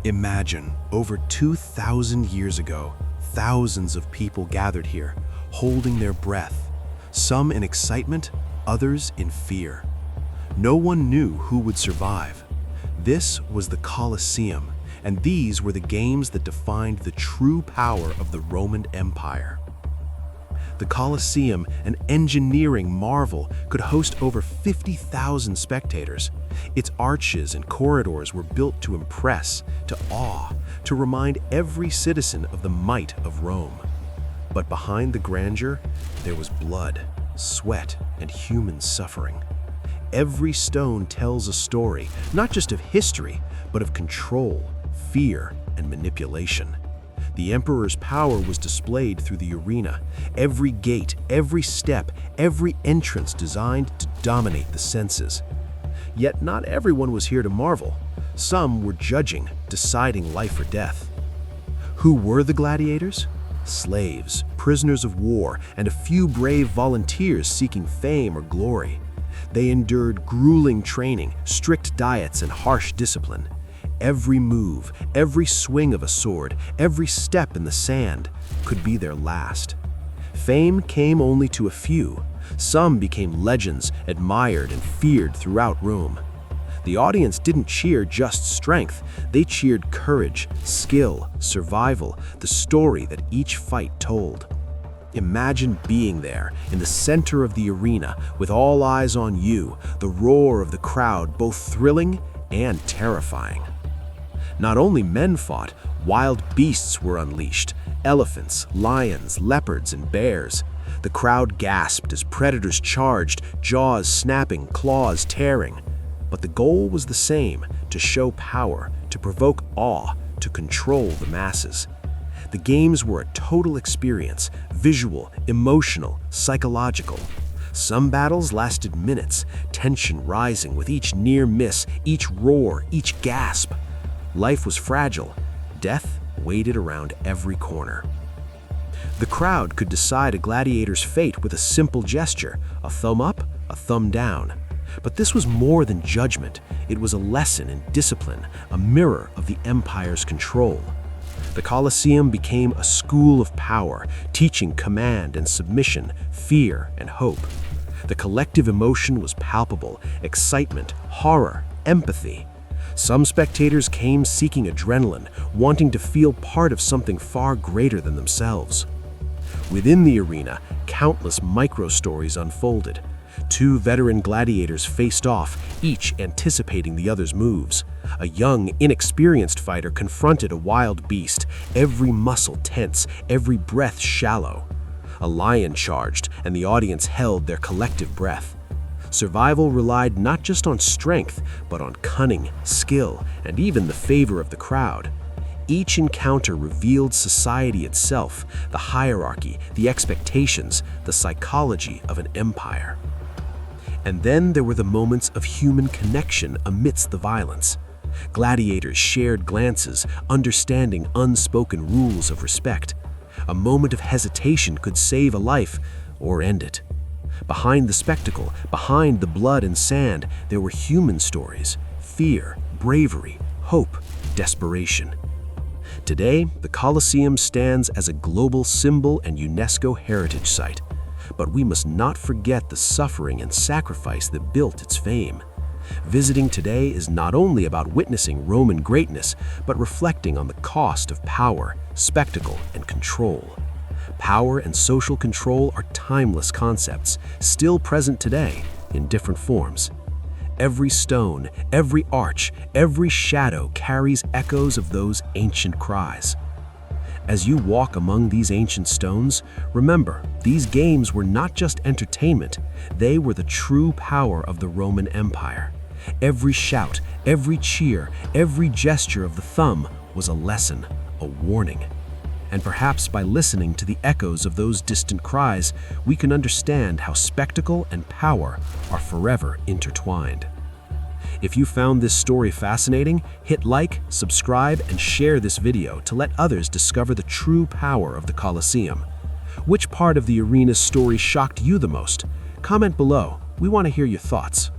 Imagine, over 2,000 years ago, thousands of people gathered here, holding their breath, some in excitement, others in fear. No one knew who would survive. This was the Colosseum, and these were the games that defined the true power of the Roman Empire. The Colosseum, an engineering marvel, could host over 50,000 spectators. Its arches and corridors were built to impress, to awe, to remind every citizen of the might of Rome. But behind the grandeur, there was blood, sweat, and human suffering. Every stone tells a story, not just of history, but of control, fear, and manipulation. The emperor's power was displayed through the arena. Every gate, every step, every entrance designed to dominate the senses. Yet not everyone was here to marvel. Some were judging, deciding life or death. Who were the gladiators? Slaves, prisoners of war, and a few brave volunteers seeking fame or glory. They endured grueling training, strict diets, and harsh discipline. Every move, every swing of a sword, every step in the sand could be their last. Fame came only to a few. Some became legends, admired and feared throughout Rome. The audience didn't cheer just strength, they cheered courage, skill, survival, the story that each fight told. Imagine being there, in the center of the arena, with all eyes on you, the roar of the crowd both thrilling and terrifying. Not only men fought, wild beasts were unleashed: elephants, lions, leopards, and bears. The crowd gasped as predators charged, jaws snapping, claws tearing. But the goal was the same: to show power, to provoke awe, to control the masses. The games were a total experience: visual, emotional, psychological. Some battles lasted minutes, tension rising with each near miss, each roar, each gasp. Life was fragile. Death waited around every corner. The crowd could decide a gladiator's fate with a simple gesture: a thumb up, a thumb down. But this was more than judgment. It was a lesson in discipline, a mirror of the empire's control. The Colosseum became a school of power, teaching command and submission, fear and hope. The collective emotion was palpable: excitement, horror, empathy. Some spectators came seeking adrenaline, wanting to feel part of something far greater than themselves. Within the arena, countless micro-stories unfolded. Two veteran gladiators faced off, each anticipating the other's moves. A young, inexperienced fighter confronted a wild beast, every muscle tense, every breath shallow. A lion charged, and the audience held their collective breath. Survival relied not just on strength, but on cunning, skill, and even the favor of the crowd. Each encounter revealed society itself, the hierarchy, the expectations, the psychology of an empire. And then there were the moments of human connection amidst the violence. Gladiators shared glances, understanding unspoken rules of respect. A moment of hesitation could save a life or end it. Behind the spectacle, behind the blood and sand, there were human stories: fear, bravery, hope, desperation. Today, the Colosseum stands as a global symbol and UNESCO heritage site. But we must not forget the suffering and sacrifice that built its fame. Visiting today is not only about witnessing Roman greatness, but reflecting on the cost of power, spectacle, and control. Power and social control are timeless concepts, still present today in different forms. Every stone, every arch, every shadow carries echoes of those ancient cries. As you walk among these ancient stones, remember, these games were not just entertainment, they were the true power of the Roman Empire. Every shout, every cheer, every gesture of the thumb was a lesson, a warning. And perhaps by listening to the echoes of those distant cries, we can understand how spectacle and power are forever intertwined. If you found this story fascinating, hit like, subscribe, and share this video to let others discover the true power of the Colosseum. Which part of the arena's story shocked you the most? Comment below. We want to hear your thoughts.